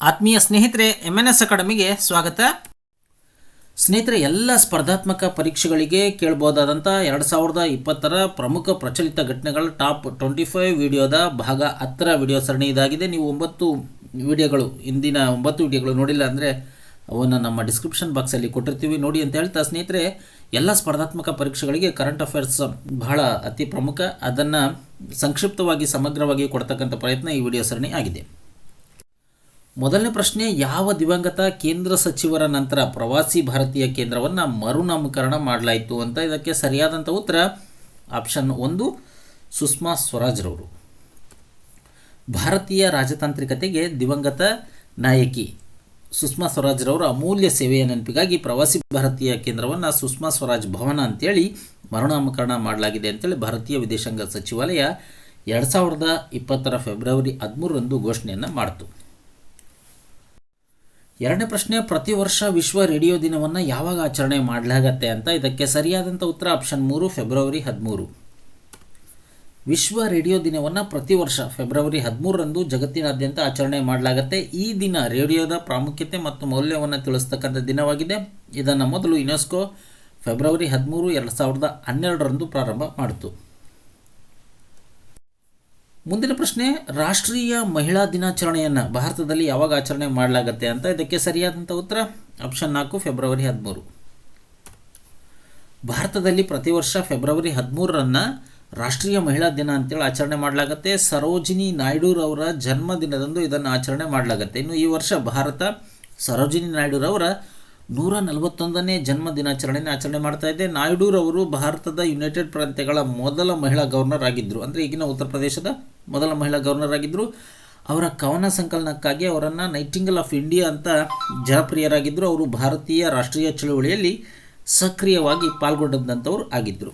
ಆತ್ಮೀಯ ಸ್ನೇಹಿತರೆ, MNS ಅಕಾಡೆಮಿಗೆ ಸ್ವಾಗತ. ಸ್ನೇಹಿತರೆ, ಎಲ್ಲ ಸ್ಪರ್ಧಾತ್ಮಕ ಪರೀಕ್ಷೆಗಳಿಗೆ ಕೇಳಬಹುದಾದಂಥ 2020 ಪ್ರಮುಖ ಪ್ರಚಲಿತ ಘಟನೆಗಳ ಟಾಪ್ 25 ವಿಡಿಯೋದ ಭಾಗ 10 ವಿಡಿಯೋ ಸರಣಿ ಇದಾಗಿದೆ. ನೀವು 9 ವಿಡಿಯೋಗಳು ಹಿಂದಿನ 9 ವಿಡಿಯೋಗಳು ನೋಡಿಲ್ಲ ಅಂದರೆ ಅವನ್ನು ನಮ್ಮ ಡಿಸ್ಕ್ರಿಪ್ಷನ್ ಬಾಕ್ಸಲ್ಲಿ ಕೊಟ್ಟಿರ್ತೀವಿ, ನೋಡಿ ಅಂತ ಹೇಳ್ತಾ ಸ್ನೇಹಿತರೆ, ಎಲ್ಲ ಸ್ಪರ್ಧಾತ್ಮಕ ಪರೀಕ್ಷೆಗಳಿಗೆ ಕರೆಂಟ್ ಅಫೇರ್ಸ್ ಬಹಳ ಅತಿ ಪ್ರಮುಖ. ಅದನ್ನು ಸಂಕ್ಷಿಪ್ತವಾಗಿ ಸಮಗ್ರವಾಗಿ ಕೊಡ್ತಕ್ಕಂಥ ಪ್ರಯತ್ನ ಈ ವಿಡಿಯೋ ಸರಣಿ ಆಗಿದೆ. ಮೊದಲನೇ ಪ್ರಶ್ನೆ, ಯಾವ ದಿವಂಗತ ಕೇಂದ್ರ ಸಚಿವರ ನಂತರ ಪ್ರವಾಸಿ ಭಾರತೀಯ ಕೇಂದ್ರವನ್ನು ಮರುನಾಮಕರಣ ಮಾಡಲಾಯಿತು ಅಂತ. ಇದಕ್ಕೆ ಸರಿಯಾದಂಥ ಉತ್ತರ ಆಪ್ಷನ್ 1, ಸುಷ್ಮಾ ಸ್ವರಾಜ್ರವರು. ಭಾರತೀಯ ರಾಜತಾಂತ್ರಿಕತೆಗೆ ದಿವಂಗತ ನಾಯಕಿ ಸುಷ್ಮಾ ಸ್ವರಾಜ್ರವರ ಅಮೂಲ್ಯ ಸೇವೆಯ ನೆನಪಿಗಾಗಿ ಪ್ರವಾಸಿ ಭಾರತೀಯ ಕೇಂದ್ರವನ್ನು ಸುಷ್ಮಾ ಸ್ವರಾಜ್ ಭವನ ಅಂತೇಳಿ ಮರುನಾಮಕರಣ ಮಾಡಲಾಗಿದೆ ಅಂತೇಳಿ ಭಾರತೀಯ ವಿದೇಶಾಂಗ ಸಚಿವಾಲಯ 2020 ಫೆಬ್ರವರಿ 13ರಂದು ಘೋಷಣೆಯನ್ನು ಮಾಡಿತು. ಎರಡನೇ ಪ್ರಶ್ನೆ, ಪ್ರತಿ ವರ್ಷ ವಿಶ್ವ ರೇಡಿಯೋ ದಿನವನ್ನು ಯಾವಾಗ ಆಚರಣೆ ಮಾಡಲಾಗತ್ತೆ ಅಂತ. ಇದಕ್ಕೆ ಸರಿಯಾದಂಥ ಉತ್ತರ ಆಪ್ಷನ್ 3, ಫೆಬ್ರವರಿ 13. ವಿಶ್ವ ರೇಡಿಯೋ ದಿನವನ್ನು ಪ್ರತಿ ವರ್ಷ ಫೆಬ್ರವರಿ 13ರಂದು ಜಗತ್ತಿನಾದ್ಯಂತ ಆಚರಣೆ ಮಾಡಲಾಗತ್ತೆ. ಈ ದಿನ ರೇಡಿಯೋದ ಪ್ರಾಮುಖ್ಯತೆ ಮತ್ತು ಮೌಲ್ಯವನ್ನು ತಿಳಿಸ್ತಕ್ಕಂಥ ದಿನವಾಗಿದೆ. ಇದನ್ನು ಮೊದಲು ಯುನೆಸ್ಕೋ ಫೆಬ್ರವರಿ 13, 2012ರಂದು ಪ್ರಾರಂಭ ಮಾಡಿತು. ಮುಂದಿನ ಪ್ರಶ್ನೆ, ರಾಷ್ಟ್ರೀಯ ಮಹಿಳಾ ದಿನಾಚರಣೆಯನ್ನು ಭಾರತದಲ್ಲಿ ಯಾವಾಗ ಆಚರಣೆ ಮಾಡಲಾಗತ್ತೆ ಅಂತ. ಇದಕ್ಕೆ ಸರಿಯಾದಂಥ ಉತ್ತರ ಆಪ್ಷನ್ 4, ಫೆಬ್ರವರಿ 13. ಭಾರತದಲ್ಲಿ ಪ್ರತಿ ವರ್ಷ ಫೆಬ್ರವರಿ 13ರನ್ನು ರಾಷ್ಟ್ರೀಯ ಮಹಿಳಾ ದಿನ ಅಂತೇಳಿ ಆಚರಣೆ ಮಾಡಲಾಗುತ್ತೆ. ಸರೋಜಿನಿ ನಾಯ್ಡುರವರ ಜನ್ಮದಿನದಂದು ಇದನ್ನು ಆಚರಣೆ ಮಾಡಲಾಗುತ್ತೆ. ಇನ್ನು ಈ ವರ್ಷ ಭಾರತ ಸರೋಜಿನಿ ನಾಯ್ಡುರವರ 141ನೇ ಜನ್ಮ ದಿನಾಚರಣೆಯನ್ನು ಆಚರಣೆ ಮಾಡ್ತಾ ಇದೆ. ನಾಯ್ಡುರವರು ಭಾರತದ ಯುನೈಟೆಡ್ ಪ್ರಾಂತ್ಯಗಳ ಮೊದಲ ಮಹಿಳಾ ಗವರ್ನರ್ ಆಗಿದ್ದರು, ಅಂದರೆ ಈಗಿನ ಉತ್ತರ ಪ್ರದೇಶದ ಮೊದಲ ಮಹಿಳಾ ಗವರ್ನರ್ ಆಗಿದ್ದರು. ಅವರ ಕವನ ಸಂಕಲನಕ್ಕಾಗಿ ಅವರನ್ನು ನೈಟಿಂಗಲ್ ಆಫ್ ಇಂಡಿಯಾ ಅಂತ ಜನಪ್ರಿಯರಾಗಿದ್ದರು. ಅವರು ಭಾರತೀಯ ರಾಷ್ಟ್ರೀಯ ಚಳುವಳಿಯಲ್ಲಿ ಸಕ್ರಿಯವಾಗಿ ಪಾಲ್ಗೊಂಡಂಥವರು ಆಗಿದ್ದರು.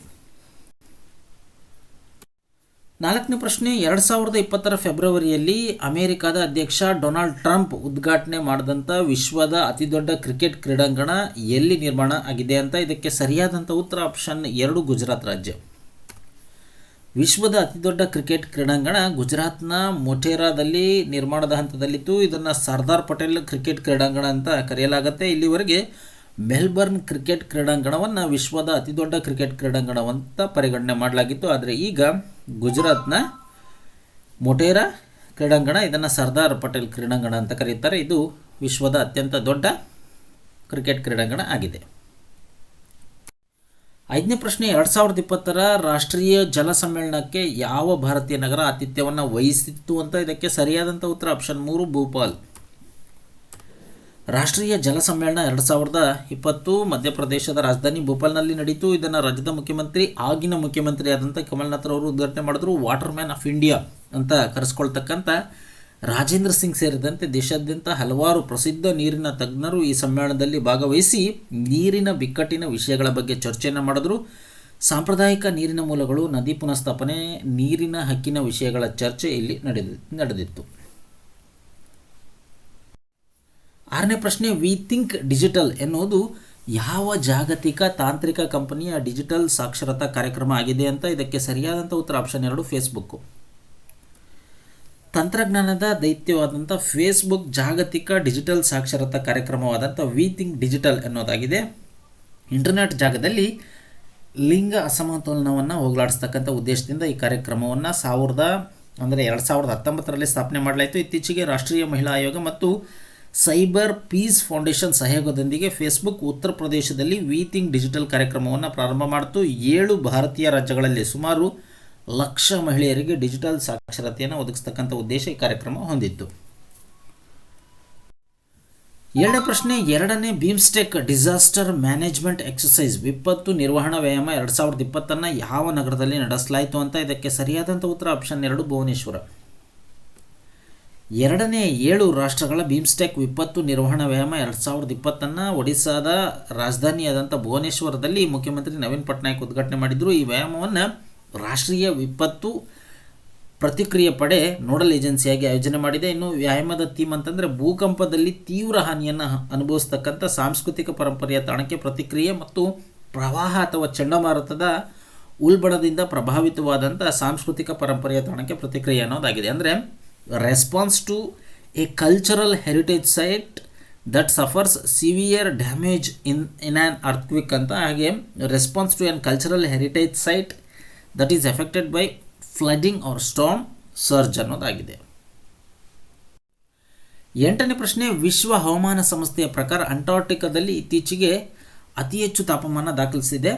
ನಾಲ್ಕನೇ ಪ್ರಶ್ನೆ, 2020 ಫೆಬ್ರವರಿಯಲ್ಲಿ ಅಮೆರಿಕದ ಅಧ್ಯಕ್ಷ ಡೊನಾಲ್ಡ್ ಟ್ರಂಪ್ ಉದ್ಘಾಟನೆ ಮಾಡಿದಂಥ ವಿಶ್ವದ ಅತಿದೊಡ್ಡ ಕ್ರಿಕೆಟ್ ಕ್ರೀಡಾಂಗಣ ಎಲ್ಲಿ ನಿರ್ಮಾಣ ಆಗಿದೆ ಅಂತ. ಇದಕ್ಕೆ ಸರಿಯಾದಂಥ ಉತ್ತರ ಆಪ್ಷನ್ 2, ಗುಜರಾತ್ ರಾಜ್ಯ. ವಿಶ್ವದ ಅತಿದೊಡ್ಡ ಕ್ರಿಕೆಟ್ ಕ್ರೀಡಾಂಗಣ ಗುಜರಾತ್ನ ಮೊಟೇರಾದಲ್ಲಿ ನಿರ್ಮಾಣದ ಹಂತದಲ್ಲಿತ್ತು. ಇದನ್ನು ಸರ್ದಾರ್ ಪಟೇಲ್ ಕ್ರಿಕೆಟ್ ಕ್ರೀಡಾಂಗಣ ಅಂತ ಕರೆಯಲಾಗುತ್ತೆ. ಇಲ್ಲಿವರೆಗೆ ಮೆಲ್ಬರ್ನ್ ಕ್ರಿಕೆಟ್ ಕ್ರೀಡಾಂಗಣವನ್ನು ವಿಶ್ವದ ಅತಿದೊಡ್ಡ ಕ್ರಿಕೆಟ್ ಕ್ರೀಡಾಂಗಣವಂತ ಪರಿಗಣನೆ ಮಾಡಲಾಗಿತ್ತು. ಆದರೆ ಈಗ ಗುಜರಾತ್ನ ಮೊಟೇರಾ ಕ್ರೀಡಾಂಗಣ, ಇದನ್ನು ಸರ್ದಾರ್ ಪಟೇಲ್ ಕ್ರೀಡಾಂಗಣ ಅಂತ ಕರೆಯುತ್ತಾರೆ. ಇದು ವಿಶ್ವದ ಅತ್ಯಂತ ದೊಡ್ಡ ಕ್ರಿಕೆಟ್ ಕ್ರೀಡಾಂಗಣ ಆಗಿದೆ. ಐದನೇ ಪ್ರಶ್ನೆ, 2020 ರಾಷ್ಟ್ರೀಯ ಜಲ ಸಮ್ಮೇಳನಕ್ಕೆ ಯಾವ ಭಾರತೀಯ ನಗರ ಆತಿಥ್ಯವನ್ನು ವಹಿಸಿತ್ತು ಅಂತ. ಇದಕ್ಕೆ ಸರಿಯಾದಂಥ ಉತ್ತರ ಆಪ್ಷನ್ 3, ಭೋಪಾಲ್. ರಾಷ್ಟ್ರೀಯ ಜಲ ಸಮ್ಮೇಳನ 2020 ಮಧ್ಯಪ್ರದೇಶದ ರಾಜಧಾನಿ ಭೋಪಾಲ್ನಲ್ಲಿ ನಡೀತು. ಇದನ್ನು ರಾಜ್ಯದ ಮುಖ್ಯಮಂತ್ರಿ, ಆಗಿನ ಮುಖ್ಯಮಂತ್ರಿ ಆದಂಥ ಕಮಲ್ನಾಥ್ ಅವರು ಉದ್ಘಾಟನೆ ಮಾಡಿದ್ರು. ವಾಟರ್ ಮ್ಯಾನ್ ಆಫ್ ಇಂಡಿಯಾ ಅಂತ ಕರೆಸ್ಕೊಳ್ತಕ್ಕಂಥ ರಾಜೇಂದ್ರ ಸಿಂಗ್ ಸೇರಿದಂತೆ ದೇಶಾದ್ಯಂತ ಹಲವಾರು ಪ್ರಸಿದ್ಧ ನೀರಿನ ತಜ್ಞರು ಈ ಸಮ್ಮೇಳನದಲ್ಲಿ ಭಾಗವಹಿಸಿ ನೀರಿನ ಬಿಕ್ಕಟ್ಟಿನ ವಿಷಯಗಳ ಬಗ್ಗೆ ಚರ್ಚೆಯನ್ನು ಮಾಡಿದ್ರು. ಸಾಂಪ್ರದಾಯಿಕ ನೀರಿನ ಮೂಲಗಳು, ನದಿ ಪುನಃಸ್ಥಾಪನೆ, ನೀರಿನ ಹಕ್ಕಿನ ವಿಷಯಗಳ ಚರ್ಚೆ ಇಲ್ಲಿ ನಡೆದಿತ್ತು. ಆರನೇ ಪ್ರಶ್ನೆ, ವಿ ಥಿಂಕ್ ಡಿಜಿಟಲ್ ಎನ್ನುವುದು ಯಾವ ಜಾಗತಿಕ ತಾಂತ್ರಿಕ ಕಂಪನಿಯ ಡಿಜಿಟಲ್ ಸಾಕ್ಷರತಾ ಕಾರ್ಯಕ್ರಮ ಆಗಿದೆ ಅಂತ. ಇದಕ್ಕೆ ಸರಿಯಾದಂಥ ಉತ್ತರ ಆಪ್ಷನ್ 2, ಫೇಸ್ಬುಕ್. ತಂತ್ರಜ್ಞಾನದ ದೈತ್ಯವಾದಂಥ ಫೇಸ್ಬುಕ್ ಜಾಗತಿಕ ಡಿಜಿಟಲ್ ಸಾಕ್ಷರತಾ ಕಾರ್ಯಕ್ರಮವಾದಂಥ ವಿ ಥಿಂಕ್ ಡಿಜಿಟಲ್ ಎನ್ನುವುದಾಗಿದೆ. ಇಂಟರ್ನೆಟ್ ಜಾಗದಲ್ಲಿ ಲಿಂಗ ಅಸಮತೋಲನವನ್ನು ಹೋಗಲಾಡಿಸ್ತಕ್ಕಂಥ ಉದ್ದೇಶದಿಂದ ಈ ಕಾರ್ಯಕ್ರಮವನ್ನು 2019ರಲ್ಲಿ ಸ್ಥಾಪನೆ ಮಾಡಲಾಯಿತು. ಇತ್ತೀಚೆಗೆ ರಾಷ್ಟ್ರೀಯ ಮಹಿಳಾ ಆಯೋಗ ಮತ್ತು ಸೈಬರ್ ಪೀಸ್ ಫೌಂಡೇಶನ್ ಸಹಯೋಗದೊಂದಿಗೆ ಫೇಸ್ಬುಕ್ ಉತ್ತರ ಪ್ರದೇಶದಲ್ಲಿ ವಿ ಥಿಂಕ್ ಡಿಜಿಟಲ್ ಕಾರ್ಯಕ್ರಮವನ್ನು ಪ್ರಾರಂಭ ಮಾಡಿತು. 7 ಭಾರತೀಯ ರಾಜ್ಯಗಳಲ್ಲಿ ಸುಮಾರು 1,00,000 ಮಹಿಳೆಯರಿಗೆ ಡಿಜಿಟಲ್ ಸಾಕ್ಷರತೆಯನ್ನು ಒದಗಿಸ್ತಕ್ಕಂಥ ಉದ್ದೇಶ ಈ ಕಾರ್ಯಕ್ರಮ ಹೊಂದಿತ್ತು. ಎರಡನೇ ಪ್ರಶ್ನೆ, 2ನೇ ಬಿಮ್ಸ್ಟೆಕ್ ಡಿಸಾಸ್ಟರ್ ಮ್ಯಾನೇಜ್ಮೆಂಟ್ ಎಕ್ಸಸೈಸ್ ವಿಪತ್ತು ನಿರ್ವಹಣಾ ವ್ಯಾಯಾಮ 2020 ಯಾವ ನಗರದಲ್ಲಿ ನಡೆಸಲಾಯಿತು ಅಂತ. ಇದಕ್ಕೆ ಸರಿಯಾದಂಥ ಉತ್ತರ ಆಪ್ಷನ್ 2, ಭುವನೇಶ್ವರ. 2ನೇ 7 ರಾಷ್ಟ್ರಗಳ ಬಿಮ್ಸ್ಟೆಕ್ ವಿಪತ್ತು ನಿರ್ವಹಣಾ ವ್ಯಾಯಾಮ 2020 ಒಡಿಸ್ಸಾದ ರಾಜಧಾನಿಯಾದಂಥ ಭುವನೇಶ್ವರದಲ್ಲಿ ಮುಖ್ಯಮಂತ್ರಿ ನವೀನ್ ಪಟ್ನಾಯಕ್ ಉದ್ಘಾಟನೆ ಮಾಡಿದರು. ಈ ವ್ಯಾಯಾಮವನ್ನು ರಾಷ್ಟ್ರೀಯ ವಿಪತ್ತು ಪ್ರತಿಕ್ರಿಯೆ ಪಡೆ ನೋಡಲ್ ಏಜೆನ್ಸಿಯಾಗಿ ಆಯೋಜನೆ ಮಾಡಿದೆ. ಇನ್ನು ವ್ಯಾಯಾಮದ ಥೀಮ್ ಅಂತಂದರೆ ಭೂಕಂಪದಲ್ಲಿ ತೀವ್ರ ಹಾನಿಯನ್ನು ಅನುಭವಿಸ್ತಕ್ಕಂಥ ಸಾಂಸ್ಕೃತಿಕ ಪರಂಪರೆಯ ತಾಣಕ್ಕೆ ಪ್ರತಿಕ್ರಿಯೆ ಮತ್ತು ಪ್ರವಾಹ ಅಥವಾ ಚಂಡಮಾರುತದ ಉಲ್ಬಣದಿಂದ ಪ್ರಭಾವಿತವಾದಂಥ ಸಾಂಸ್ಕೃತಿಕ ಪರಂಪರೆಯ ತಾಣಕ್ಕೆ ಪ್ರತಿಕ್ರಿಯೆ ಅನ್ನೋದಾಗಿದೆ. ಅಂದರೆ response to a cultural heritage site that suffers severe damage in an earthquake ಅಂತ. ಹಾಗೆ response to an cultural heritage site that is affected by flooding or storm surge ಅನ್ನೋದಾಗಿದೆ. 8ನೇ ಪ್ರಶ್ನೆ, ವಿಶ್ವ ಹವಾಮಾನ ಸಂಸ್ಥೆಯ ಪ್ರಕಾರ ಅಂಟಾರ್ಟಿಕಾದಲ್ಲಿ ಇತ್ತೀಚೆಗೆ ಅತಿ ಹೆಚ್ಚು ತಾಪಮಾನ ದಾಖಲಿಸಿದೆ.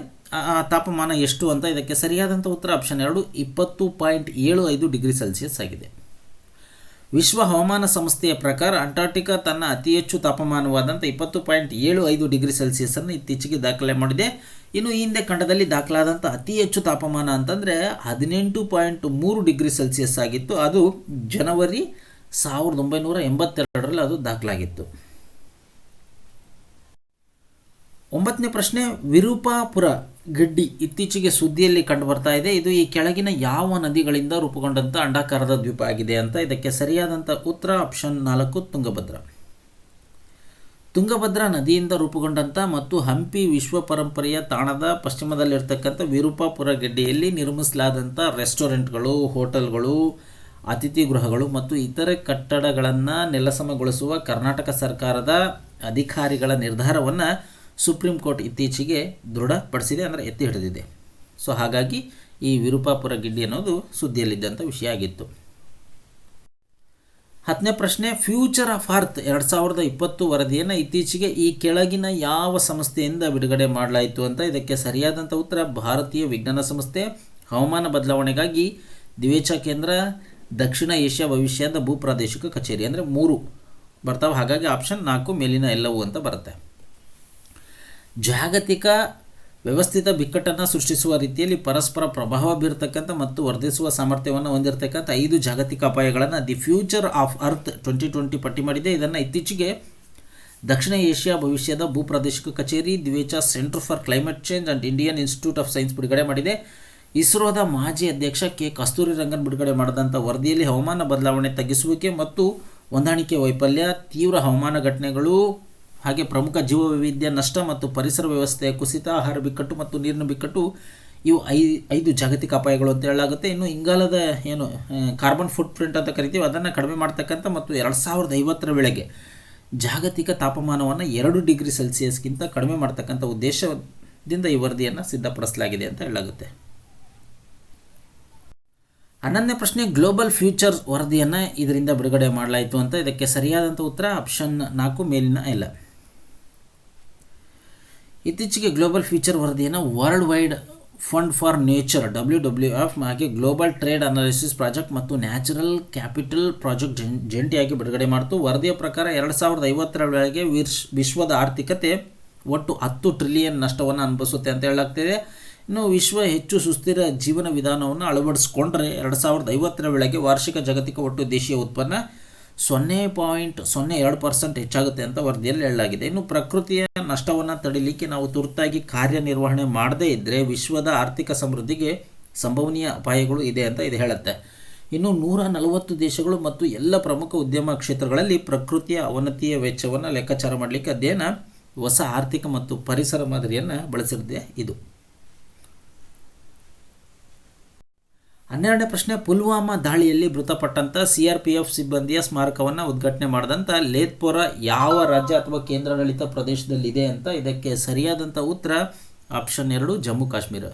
ಆ ತಾಪಮಾನ ಎಷ್ಟು ಅಂತ ಇದಕ್ಕೆ ಸರಿಯಾದಂಥ ಉತ್ತರ ಆಪ್ಷನ್ 2 20.75 ಡಿಗ್ರಿ ಸೆಲ್ಸಿಯಸ್ ಆಗಿದೆ. ವಿಶ್ವ ಹವಾಮಾನ ಸಂಸ್ಥೆಯ ಪ್ರಕಾರ ಅಂಟಾರ್ಟಿಕಾ ತನ್ನ ಅತಿ ಹೆಚ್ಚು ತಾಪಮಾನವಾದಂಥ 20.75 ಡಿಗ್ರಿ ಸೆಲ್ಸಿಯಸನ್ನು ಇತ್ತೀಚೆಗೆ ದಾಖಲೆ ಮಾಡಿದೆ. ಇನ್ನು ಈ ಹಿಂದೆ ಖಂಡದಲ್ಲಿ ದಾಖಲಾದಂಥ ಅತಿ ಹೆಚ್ಚು ತಾಪಮಾನ ಅಂತಂದರೆ 18.3 ಡಿಗ್ರಿ ಸೆಲ್ಸಿಯಸ್ ಆಗಿತ್ತು. ಅದು ಜನವರಿ 1982ರಲ್ಲಿ ಅದು ದಾಖಲಾಗಿತ್ತು. 9ನೇ ಪ್ರಶ್ನೆ, ವಿರೂಪಾಪುರ ಗಡ್ಡಿ ಇತ್ತೀಚೆಗೆ ಸುದ್ದಿಯಲ್ಲಿ ಕಂಡುಬರ್ತಾ ಇದೆ. ಇದು ಈ ಕೆಳಗಿನ ಯಾವ ನದಿಗಳಿಂದ ರೂಪುಗೊಂಡಂಥ ಅಂಡಾಕಾರದ ದ್ವೀಪ ಆಗಿದೆ ಅಂತ. ಇದಕ್ಕೆ ಸರಿಯಾದಂಥ ಉತ್ತರ ಆಪ್ಷನ್ 4 ತುಂಗಭದ್ರಾ. ತುಂಗಭದ್ರಾ ನದಿಯಿಂದ ರೂಪುಗೊಂಡಂಥ ಮತ್ತು ಹಂಪಿ ವಿಶ್ವ ಪರಂಪರೆಯ ತಾಣದ ಪಶ್ಚಿಮದಲ್ಲಿರ್ತಕ್ಕಂಥ ವಿರೂಪಾಪುರ ಗಡ್ಡೆಯಲ್ಲಿ ನಿರ್ಮಿಸಲಾದಂಥ ರೆಸ್ಟೋರೆಂಟ್ಗಳು, ಹೋಟೆಲ್ಗಳು, ಅತಿಥಿ ಗೃಹಗಳು ಮತ್ತು ಇತರೆ ಕಟ್ಟಡಗಳನ್ನು ನೆಲಸಮಗೊಳಿಸುವ ಕರ್ನಾಟಕ ಸರ್ಕಾರದ ಅಧಿಕಾರಿಗಳ ನಿರ್ಧಾರವನ್ನು ಸುಪ್ರೀಂ ಕೋರ್ಟ್ ಇತ್ತೀಚೆಗೆ ದೃಢಪಡಿಸಿದೆ, ಅಂದರೆ ಎತ್ತಿ ಹಿಡಿದಿದೆ. ಸೊ ಹಾಗಾಗಿ ಈ ವಿರೂಪಾಪುರ ಗಿಡ್ಡಿ ಅನ್ನೋದು ಸುದ್ದಿಯಲ್ಲಿದ್ದಂಥ ವಿಷಯ ಆಗಿತ್ತು. 10ನೇ ಪ್ರಶ್ನೆ, ಫ್ಯೂಚರ್ ಆಫ್ ಅರ್ತ್ 2020 ವರದಿಯನ್ನು ಇತ್ತೀಚೆಗೆ ಈ ಕೆಳಗಿನ ಯಾವ ಸಂಸ್ಥೆಯಿಂದ ಬಿಡುಗಡೆ ಮಾಡಲಾಯಿತು ಅಂತ. ಇದಕ್ಕೆ ಸರಿಯಾದಂಥ ಉತ್ತರ ಭಾರತೀಯ ವಿಜ್ಞಾನ ಸಂಸ್ಥೆ, ಹವಾಮಾನ ಬದಲಾವಣೆಗಾಗಿ ದಿವೇಚಾ ಕೇಂದ್ರ, ದಕ್ಷಿಣ ಏಷ್ಯಾ ಭವಿಷ್ಯದ ಭೂಪ್ರಾದೇಶಿಕ ಕಚೇರಿ, ಅಂದರೆ 3 ಬರ್ತಾವೆ. ಹಾಗಾಗಿ ಆಪ್ಷನ್ 4 ಮೇಲಿನ ಎಲ್ಲವೂ ಅಂತ ಬರುತ್ತೆ. ಜಾಗತಿಕ ವ್ಯವಸ್ಥಿತ ಬಿಕ್ಕಟ್ಟನ್ನು ಸೃಷ್ಟಿಸುವ ರೀತಿಯಲ್ಲಿ ಪರಸ್ಪರ ಪ್ರಭಾವ ಬೀರತಕ್ಕಂಥ ಮತ್ತು ವರ್ಧಿಸುವ ಸಾಮರ್ಥ್ಯವನ್ನು ಹೊಂದಿರತಕ್ಕಂಥ 5 ಜಾಗತಿಕ ಅಪಾಯಗಳನ್ನು ದಿ ಫ್ಯೂಚರ್ ಆಫ್ ಅರ್ತ್ 2020 ಪಟ್ಟಿ ಮಾಡಿದೆ. ಇದನ್ನು ಇತ್ತೀಚೆಗೆ ದಕ್ಷಿಣ ಏಷ್ಯಾ ಭವಿಷ್ಯದ ಭೂಪ್ರಾದೇಶಿಕ ಕಚೇರಿ, Divecha center for climate change and Indian Institute of Science ಬಿಡುಗಡೆ ಮಾಡಿದೆ. ಇಸ್ರೋದ ಮಾಜಿ ಅಧ್ಯಕ್ಷ ಕೆ ಕಸ್ತೂರಿ ರಂಗನ್ ಬಿಡುಗಡೆ ಮಾಡಿದಂಥ ವರದಿಯಲ್ಲಿ ಹವಾಮಾನ ಬದಲಾವಣೆ ತಗ್ಗಿಸುವಿಕೆ ಮತ್ತು ಹೊಂದಾಣಿಕೆ ವೈಫಲ್ಯ, ತೀವ್ರ ಹವಾಮಾನ ಘಟನೆಗಳು, ಹಾಗೆ ಪ್ರಮುಖ ಜೀವ ವೈವಿಧ್ಯ ನಷ್ಟ ಮತ್ತು ಪರಿಸರ ವ್ಯವಸ್ಥೆಯ ಕುಸಿತ, ಆಹಾರ ಬಿಕ್ಕಟ್ಟು ಮತ್ತು ನೀರಿನ ಬಿಕ್ಕಟ್ಟು, ಇವು 5 ಜಾಗತಿಕ ಅಪಾಯಗಳು ಅಂತ ಹೇಳಲಾಗುತ್ತೆ. ಇನ್ನು ಇಂಗಾಲದ ಕಾರ್ಬನ್ ಫುಟ್ ಪ್ರಿಂಟ್ ಅಂತ ಕರಿತೀವಿ, ಅದನ್ನು ಕಡಿಮೆ ಮಾಡ್ತಕ್ಕಂಥ ಮತ್ತು 2050ರ ವೇಳೆಗೆ ಜಾಗತಿಕ ತಾಪಮಾನವನ್ನು 2 ಡಿಗ್ರಿ ಸೆಲ್ಸಿಯಸ್ಗಿಂತ ಕಡಿಮೆ ಮಾಡ್ತಕ್ಕಂಥ ಉದ್ದೇಶದಿಂದ ಈ ವರದಿಯನ್ನು ಸಿದ್ಧಪಡಿಸಲಾಗಿದೆ ಅಂತ ಹೇಳಲಾಗುತ್ತೆ. 11ನೇ ಪ್ರಶ್ನೆ, ಗ್ಲೋಬಲ್ ಫ್ಯೂಚರ್ ವರದಿಯನ್ನು ಇದರಿಂದ ಬಿಡುಗಡೆ ಮಾಡಲಾಯಿತು ಅಂತ. ಇದಕ್ಕೆ ಸರಿಯಾದಂಥ ಉತ್ತರ ಆಪ್ಷನ್ 4 ಮೇಲಿನ ಎಲ್ಲ. ಇತ್ತೀಚೆಗೆ ಗ್ಲೋಬಲ್ ಫ್ಯೂಚರ್ ವರದಿಯನ್ನು world wide fund for nature WWF ಹಾಗೆ ಗ್ಲೋಬಲ್ ಟ್ರೇಡ್ ಅನಾಲಿಸಿಸ್ ಪ್ರಾಜೆಕ್ಟ್ ಮತ್ತು ನ್ಯಾಚುರಲ್ ಕ್ಯಾಪಿಟಲ್ ಪ್ರಾಜೆಕ್ಟ್ ಜಂಟಿಯಾಗಿ ಬಿಡುಗಡೆ ಮಾಡಿತು. ವರದಿಯ ಪ್ರಕಾರ 2050ರ ವೇಳೆಗೆ ವಿಶ್ವದ ಆರ್ಥಿಕತೆ ಒಟ್ಟು 10 ಟ್ರಿಲಿಯನ್ ನಷ್ಟವನ್ನು ಅನುಭವಿಸುತ್ತೆ ಅಂತ ಹೇಳಲಾಗ್ತಿದೆ. ಇನ್ನು ವಿಶ್ವ ಹೆಚ್ಚು ಸುಸ್ಥಿರ ಜೀವನ ವಿಧಾನವನ್ನು ಅಳವಡಿಸಿಕೊಂಡ್ರೆ 2050ರ ವೇಳೆಗೆ ವಾರ್ಷಿಕ ಜಾಗತಿಕ ಒಟ್ಟು ದೇಶೀಯ ಉತ್ಪನ್ನ 0.02% ಹೆಚ್ಚಾಗುತ್ತೆ ಅಂತ ವರದಿಯಲ್ಲಿ ಹೇಳಲಾಗಿದೆ. ಇನ್ನು ಪ್ರಕೃತಿಯ ನಷ್ಟವನ್ನು ತಡಿಲಿಕ್ಕೆ ನಾವು ತುರ್ತಾಗಿ ಕಾರ್ಯನಿರ್ವಹಣೆ ಮಾಡದೇ ಇದ್ದರೆ ವಿಶ್ವದ ಆರ್ಥಿಕ ಸಮೃದ್ಧಿಗೆ ಸಂಭವನೀಯ ಅಪಾಯಗಳು ಇದೆ ಅಂತ ಇದು ಹೇಳುತ್ತೆ. ಇನ್ನು 140 ದೇಶಗಳು ಮತ್ತು ಎಲ್ಲ ಪ್ರಮುಖ ಉದ್ಯಮ ಕ್ಷೇತ್ರಗಳಲ್ಲಿ ಪ್ರಕೃತಿಯ ಅವನತಿಯ ವೆಚ್ಚವನ್ನು ಲೆಕ್ಕಾಚಾರ ಮಾಡಲಿಕ್ಕೆ ಅಧ್ಯಯನ ಹೊಸ ಆರ್ಥಿಕ ಮತ್ತು ಪರಿಸರ ಮಾದರಿಯನ್ನು ಬಳಸಿದೆ ಇದು. 12ನೇ ಪ್ರಶ್ನೆ, ಪುಲ್ವಾಮಾ ದಾಳಿಯಲ್ಲಿ ಮೃತಪಟ್ಟಂಥ CRPF ಸಿಬ್ಬಂದಿಯ ಸ್ಮಾರಕವನ್ನು ಉದ್ಘಾಟನೆ ಮಾಡಿದಂಥ ಲೇತ್ಪೋರಾ ಯಾವ ರಾಜ್ಯ ಅಥವಾ ಕೇಂದ್ರಾಡಳಿತ ಪ್ರದೇಶದಲ್ಲಿದೆ ಅಂತ. ಇದಕ್ಕೆ ಸರಿಯಾದಂಥ ಉತ್ತರ ಆಪ್ಷನ್ 2 ಜಮ್ಮು ಕಾಶ್ಮೀರ.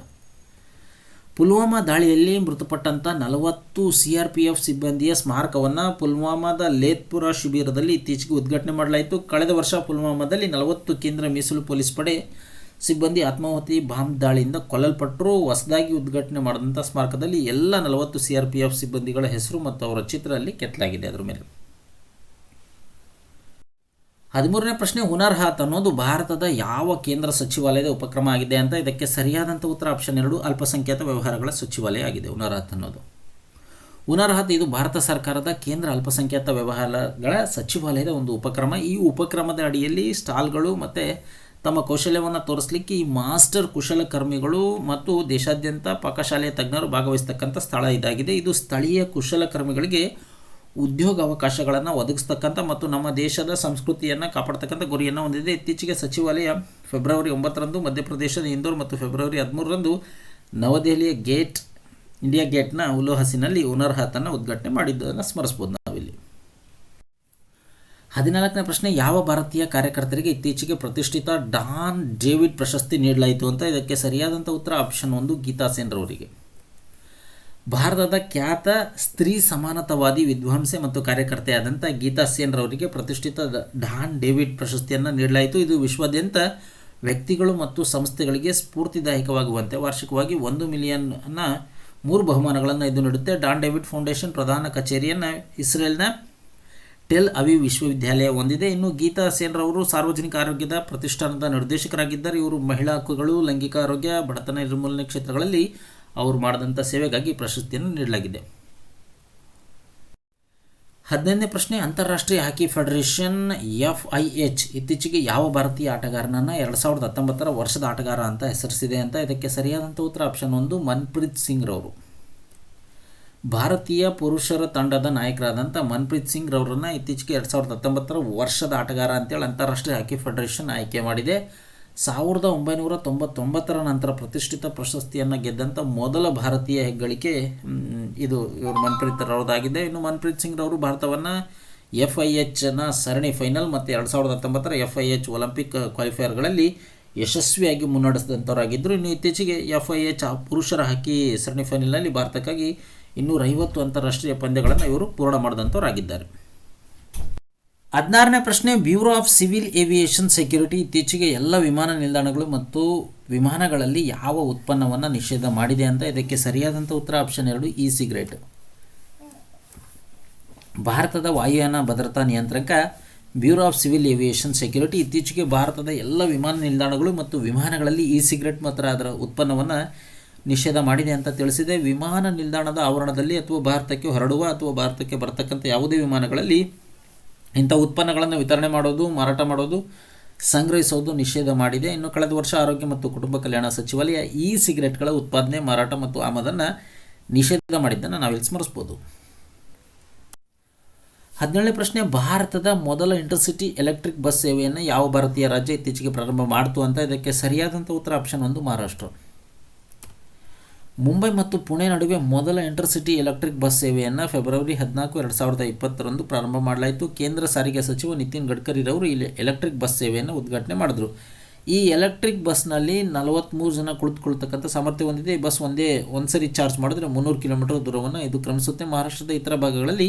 ಪುಲ್ವಾಮಾ ದಾಳಿಯಲ್ಲಿ ಮೃತಪಟ್ಟಂಥ 40 CRPF ಸಿಬ್ಬಂದಿಯ ಸ್ಮಾರಕವನ್ನು ಪುಲ್ವಾಮಾದ ಲೇತ್ಪುರಾ ಶಿಬಿರದಲ್ಲಿ ಇತ್ತೀಚೆಗೆ ಉದ್ಘಾಟನೆ ಮಾಡಲಾಯಿತು. ಕಳೆದ ವರ್ಷ ಪುಲ್ವಾಮಾದಲ್ಲಿ 40 ಕೇಂದ್ರ ಮೀಸಲು ಪೊಲೀಸ್ ಪಡೆ ಸಿಬ್ಬಂದಿ ಆತ್ಮಾಹುತಿ ಬಾಂಬ್ ದಾಳಿಯಿಂದ ಕೊಲ್ಲಲ್ಪಟ್ಟರು. ಹೊಸದಾಗಿ ಉದ್ಘಾಟನೆ ಮಾಡಿದಂಥ ಸ್ಮಾರಕದಲ್ಲಿ ಎಲ್ಲ 40 CRPF ಸಿಬ್ಬಂದಿಗಳ ಹೆಸರು ಮತ್ತು ಅವರ ಚಿತ್ರ ಅಲ್ಲಿ ಕೆತ್ತಲಾಗಿದೆ ಅದರ ಮೇಲೆ. 13ನೇ ಪ್ರಶ್ನೆ, ಹುನರ್ ಹಾತ್ ಅನ್ನೋದು ಭಾರತದ ಯಾವ ಕೇಂದ್ರ ಸಚಿವಾಲಯದ ಉಪಕ್ರಮ ಆಗಿದೆ ಅಂತ. ಇದಕ್ಕೆ ಸರಿಯಾದಂಥ ಉತ್ತರ ಆಪ್ಷನ್ 2 ಅಲ್ಪಸಂಖ್ಯಾತ ವ್ಯವಹಾರಗಳ ಸಚಿವಾಲಯ ಆಗಿದೆ ಹುನರ್ ಹಾತ್ ಅನ್ನೋದು. ಹುನರ್ ಹಾತ್ ಇದು ಭಾರತ ಸರ್ಕಾರದ ಕೇಂದ್ರ ಅಲ್ಪಸಂಖ್ಯಾತ ವ್ಯವಹಾರಗಳ ಸಚಿವಾಲಯದ ಒಂದು ಉಪಕ್ರಮ. ಈ ಉಪಕ್ರಮದ ಅಡಿಯಲ್ಲಿ ಸ್ಟಾಲ್ಗಳು ಮತ್ತು ತಮ್ಮ ಕೌಶಲ್ಯವನ್ನು ತೋರಿಸಲಿಕ್ಕೆ ಈ ಮಾಸ್ಟರ್ ಕುಶಲಕರ್ಮಿಗಳು ಮತ್ತು ದೇಶಾದ್ಯಂತ ಪಾಕಶಾಲೆಯ ತಜ್ಞರು ಭಾಗವಹಿಸ್ತಕ್ಕಂಥ ಸ್ಥಳ ಇದಾಗಿದೆ. ಇದು ಸ್ಥಳೀಯ ಕುಶಲಕರ್ಮಿಗಳಿಗೆ ಉದ್ಯೋಗ ಅವಕಾಶಗಳನ್ನು ಒದಗಿಸ್ತಕ್ಕಂಥ ಮತ್ತು ನಮ್ಮ ದೇಶದ ಸಂಸ್ಕೃತಿಯನ್ನು ಕಾಪಾಡ್ತಕ್ಕಂಥ ಗುರಿಯನ್ನು ಹೊಂದಿದೆ. ಇತ್ತೀಚೆಗೆ ಸಚಿವಾಲಯ ಫೆಬ್ರವರಿ 9ರಂದು ಮಧ್ಯಪ್ರದೇಶದ ಇಂದೋರ್ ಮತ್ತು ಫೆಬ್ರವರಿ 13ರಂದು ನವದೆಹಲಿಯ ಇಂಡಿಯಾ ಗೇಟ್ನ ಉಲೋಹಸಿನಲ್ಲಿ ಹುನರ್ ಹಾತನ್ನು ಉದ್ಘಾಟನೆ ಮಾಡಿದ್ದನ್ನು ಸ್ಮರಿಸ್ಬೋದು ನಾವಿಲ್ಲಿ. 14ನೇ ಪ್ರಶ್ನೆ, ಯಾವ ಭಾರತೀಯ ಕಾರ್ಯಕರ್ತರಿಗೆ ಇತ್ತೀಚೆಗೆ ಪ್ರತಿಷ್ಠಿತ ಡಾನ್ ಡೇವಿಡ್ ಪ್ರಶಸ್ತಿ ನೀಡಲಾಯಿತು ಅಂತ? ಇದಕ್ಕೆ ಸರಿಯಾದಂಥ ಉತ್ತರ ಆಪ್ಷನ್ 1 ಗೀತಾ ಸೇನ್ ರವರಿಗೆ. ಭಾರತದ ಖ್ಯಾತ ಸ್ತ್ರೀ ಸಮಾನತಾವಾದಿ ವಿದ್ವಾಂಸೆ ಮತ್ತು ಕಾರ್ಯಕರ್ತೆಯಾದಂಥ ಗೀತಾ ಸೇನ್ ರವರಿಗೆ ಪ್ರತಿಷ್ಠಿತ ಡಾನ್ ಡೇವಿಡ್ ಪ್ರಶಸ್ತಿಯನ್ನು ನೀಡಲಾಯಿತು. ಇದು ವಿಶ್ವಾದ್ಯಂತ ವ್ಯಕ್ತಿಗಳು ಮತ್ತು ಸಂಸ್ಥೆಗಳಿಗೆ ಸ್ಫೂರ್ತಿದಾಯಕವಾಗುವಂತೆ ವಾರ್ಷಿಕವಾಗಿ 1 ಮಿಲಿಯನ್ನ 3 ಬಹುಮಾನಗಳನ್ನು ಇದು ನೀಡುತ್ತೆ. ಡಾನ್ ಡೇವಿಡ್ ಫೌಂಡೇಶನ್ ಪ್ರಧಾನ ಕಚೇರಿಯನ್ನು ಇಸ್ರೇಲ್ನ ಟೆಲ್ ಅವೀವ್ ವಿಶ್ವವಿದ್ಯಾಲಯ ಹೊಂದಿದೆ. ಇನ್ನು ಗೀತಾ ಸೇನ್ ರವರು ಸಾರ್ವಜನಿಕ ಆರೋಗ್ಯದ ಪ್ರತಿಷ್ಠಾನದ ನಿರ್ದೇಶಕರಾಗಿದ್ದಾರೆ. ಇವರು ಮಹಿಳಾ ಹಕ್ಕುಗಳು, ಲೈಂಗಿಕ ಆರೋಗ್ಯ, ಬಡತನ ನಿರ್ಮೂಲನೆ ಕ್ಷೇತ್ರಗಳಲ್ಲಿ ಅವರು ಮಾಡಿದಂಥ ಸೇವೆಗಾಗಿ ಪ್ರಶಸ್ತಿಯನ್ನು ನೀಡಲಾಗಿದೆ. 15ನೇ ಪ್ರಶ್ನೆ, ಅಂತಾರಾಷ್ಟ್ರೀಯ ಹಾಕಿ ಫೆಡರೇಷನ್ FIH ಇತ್ತೀಚೆಗೆ ಯಾವ ಭಾರತೀಯ ಆಟಗಾರನನ್ನು 2019 ವರ್ಷದ ಆಟಗಾರ ಅಂತ ಹೆಸರಿಸಿದೆ ಅಂತ? ಇದಕ್ಕೆ ಸರಿಯಾದಂಥ ಉತ್ತರ ಆಪ್ಷನ್ 1 ಮನ್ಪ್ರೀತ್ ಸಿಂಗ್ ರವರು. ಭಾರತೀಯ ಪುರುಷರ ತಂಡದ ನಾಯಕರಾದಂಥ ಮನ್ಪ್ರೀತ್ ಸಿಂಗ್ ರವರನ್ನು ಇತ್ತೀಚೆಗೆ 2019 ವರ್ಷದ ಆಟಗಾರ ಅಂತೇಳಿ ಅಂತಾರಾಷ್ಟ್ರೀಯ ಹಾಕಿ ಫೆಡರೇಷನ್ ಆಯ್ಕೆ ಮಾಡಿದೆ. 1999 ನಂತರ ಪ್ರತಿಷ್ಠಿತ ಪ್ರಶಸ್ತಿಯನ್ನು ಗೆದ್ದಂಥ ಮೊದಲ ಭಾರತೀಯ ಹೆಗ್ಗಳಿಕೆ ಇವರು ಮನ್ಪ್ರೀತ್ ರವರದಾಗಿದೆ. ಇನ್ನು ಮನ್ಪ್ರೀತ್ ಸಿಂಗ್ ರವರು ಭಾರತವನ್ನು FIHನ ಸರಣಿ ಫೈನಲ್ ಮತ್ತು 2019 FIH ಒಲಿಂಪಿಕ್ ಕ್ವಾಲಿಫೈಯರ್ಗಳಲ್ಲಿ ಯಶಸ್ವಿಯಾಗಿ ಮುನ್ನಡೆಸಿದಂಥವರಾಗಿದ್ದರು. ಇನ್ನು ಇತ್ತೀಚೆಗೆ FIH ಪುರುಷರ ಹಾಕಿ ಸರಣಿ ಫೈನಲ್ನಲ್ಲಿ ಭಾರತಕ್ಕಾಗಿ 250 ಅಂತಾರಾಷ್ಟ್ರೀಯ ಪಂದ್ಯಗಳನ್ನು ಇವರು ಪೂರ್ಣ ಮಾಡಿದಂಥವರಾಗಿದ್ದಾರೆ. 16ನೇ ಪ್ರಶ್ನೆ, bureau of civil aviation security ಇತ್ತೀಚೆಗೆ ಎಲ್ಲ ವಿಮಾನ ನಿಲ್ದಾಣಗಳು ಮತ್ತು ವಿಮಾನಗಳಲ್ಲಿ ಯಾವ ಉತ್ಪನ್ನವನ್ನು ನಿಷೇಧ ಮಾಡಿದೆ ಅಂತ? ಇದಕ್ಕೆ ಸರಿಯಾದಂಥ ಉತ್ತರ ಆಪ್ಷನ್ 2 ಇ-ಸಿಗರೇಟ್. ಭಾರತದ ವಾಯುಯಾನ ಭದ್ರತಾ ನಿಯಂತ್ರಕ bureau of civil aviation security ಇತ್ತೀಚೆಗೆ ಭಾರತದ ಎಲ್ಲ ವಿಮಾನ ನಿಲ್ದಾಣಗಳು ಮತ್ತು ವಿಮಾನಗಳಲ್ಲಿ ಇ-ಸಿಗರೇಟ್ ಮತ್ತು ಅದರ ಉತ್ಪನ್ನವನ್ನು ನಿಷೇಧ ಮಾಡಿದೆ ಅಂತ ತಿಳಿಸಿದೆ. ವಿಮಾನ ನಿಲ್ದಾಣದ ಆವರಣದಲ್ಲಿ ಅಥವಾ ಭಾರತಕ್ಕೆ ಹೊರಡುವ ಅಥವಾ ಭಾರತಕ್ಕೆ ಬರ್ತಕ್ಕಂಥ ಯಾವುದೇ ವಿಮಾನಗಳಲ್ಲಿ ಇಂಥ ಉತ್ಪನ್ನಗಳನ್ನು ವಿತರಣೆ ಮಾಡೋದು, ಮಾರಾಟ ಮಾಡೋದು, ಸಂಗ್ರಹಿಸೋದು ನಿಷೇಧ ಮಾಡಿದೆ. ಇನ್ನು ಕಳೆದ ವರ್ಷ ಆರೋಗ್ಯ ಮತ್ತು ಕುಟುಂಬ ಕಲ್ಯಾಣ ಸಚಿವಾಲಯ ಇ-ಸಿಗರೇಟ್ಗಳ ಉತ್ಪಾದನೆ, ಮಾರಾಟ ಮತ್ತು ಆಮದನ್ನು ನಿಷೇಧ ಮಾಡಿದ್ದನ್ನು ನಾವಿಲ್ಲಿ ಸ್ಮರಿಸ್ಬೋದು. 17ನೇ ಪ್ರಶ್ನೆ, ಭಾರತದ ಮೊದಲ ಇಂಟರ್ಸಿಟಿ ಎಲೆಕ್ಟ್ರಿಕ್ ಬಸ್ ಸೇವೆಯನ್ನು ಯಾವ ಭಾರತೀಯ ರಾಜ್ಯ ಇತ್ತೀಚೆಗೆ ಪ್ರಾರಂಭ ಮಾಡಿತು ಅಂತ? ಇದಕ್ಕೆ ಸರಿಯಾದಂಥ ಉತ್ತರ ಆಪ್ಷನ್ 1 ಮಹಾರಾಷ್ಟ್ರ. ಮುಂಬೈ ಮತ್ತು ಪುಣೆ ನಡುವೆ ಮೊದಲ ಇಂಟರ್ಸಿಟಿ ಎಲೆಕ್ಟ್ರಿಕ್ ಬಸ್ ಸೇವೆಯನ್ನು ಫೆಬ್ರವರಿ 14, 2020 ಪ್ರಾರಂಭ ಮಾಡಲಾಯಿತು. ಕೇಂದ್ರ ಸಾರಿಗೆ ಸಚಿವ ನಿತಿನ್ ಗಡ್ಕರಿರವರು ಇಲ್ಲಿ ಎಲೆಕ್ಟ್ರಿಕ್ ಬಸ್ ಸೇವೆಯನ್ನು ಉದ್ಘಾಟನೆ ಮಾಡಿದರು. ಈ ಎಲೆಕ್ಟ್ರಿಕ್ ಬಸ್ನಲ್ಲಿ 43 ಜನ ಕುಳಿತುಕೊಳ್ತಕ್ಕಂಥ ಸಾಮರ್ಥ್ಯ ಹೊಂದಿದೆ. ಈ ಬಸ್ ಒಂದು ಸರಿ ಚಾರ್ಜ್ ಮಾಡಿದ್ರೆ 300 ಕಿಲೋಮೀಟರ್ ದೂರವನ್ನು ಇದು ಕ್ರಮಿಸುತ್ತೆ. ಮಹಾರಾಷ್ಟ್ರದ ಇತರ ಭಾಗಗಳಲ್ಲಿ